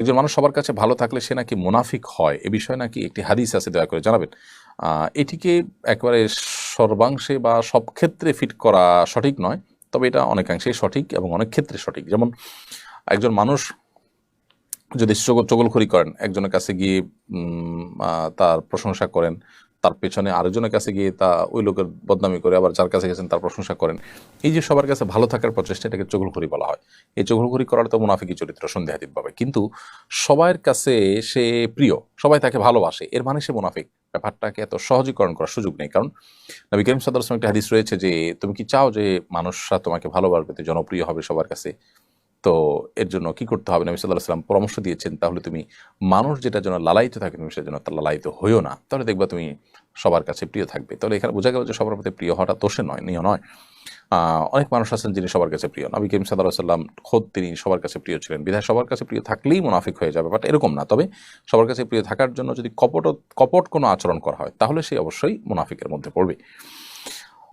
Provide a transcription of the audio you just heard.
একজন মানুষ সবার কাছে ভালো থাকলে সে নাকি মুনাফিক হয়, এ বিষয়ে নাকি একটি হাদিস আছে, দয়া করে জানাবেন। এটিকে একেবারে সর্বাংশে বা সব ক্ষেত্রে ফিট করা সঠিক নয়, তবে এটা অনেকাংশেই সঠিক এবং অনেক ক্ষেত্রে সঠিক। যেমন একজন মানুষ যদি চগলখড়ি করেন, একজনের কাছে গিয়ে তার প্রশংসা করেন, তার পেছনে আরেকজনের কাছে গিয়ে ওই লোকের বদনামি করে আবার যার কাছে গেছেন তার প্রশংসা করেন, এই যে সবার কাছে ভালো থাকার প্রচেষ্টা, এটাকে চগলখড়ি বলা হয়। এই চগলখড়ি করার তো মুনাফিকি চরিত্র সন্দেহাতীতভাবে, কিন্তু সবার কাছে সে প্রিয়, সবাই তাকে ভালোবাসে, এর মানে সে মুনাফিক, ব্যাপারটাকে এত সহজীকরণ করার সুযোগ নেই। কারণ নবী করিম সাল্লাল্লাহু আলাইহি ওয়াসাল্লাম একটা হাদিস রয়েছে যে তুমি কি চাও যে মানুষরা তোমাকে ভালোবাসবে, জনপ্রিয় হবে সবার কাছে? তো এর জন্য কি করতে হবে? নবী সাল্লাল্লাহু আলাইহি ওয়াসাল্লাম পরামর্শ দিয়েছেন, তাহলে তুমি মানুষ যেটার জন্য লালায়িত থাকে তুমি সেটার জন্য তার লালায়িত হইও না, তাহলে দেখবা তুমি সবার কাছে প্রিয় থাকবে। তাহলে এখানে বোঝা গেল যে সবার প্রতি প্রিয় হওয়াটা দোষে নয়, নিয় নয়। অনেক মানুষ আছেন যিনি সবার কাছে প্রিয়, নবী করিম সাল্লাল্লাহু আলাইহি ওয়াসাল্লাম খোদ তিনি সবার কাছে প্রিয় ছিলেন, বিধায় সবার কাছে প্রিয় থাকলেই মুনাফিক হয়ে যাবে, বাট এরকম না। তবে সবার কাছে প্রিয় থাকার জন্য যদি কপট কোনো আচরণ করা হয়, তাহলে সে অবশ্যই মুনাফিকের মধ্যে পড়বে।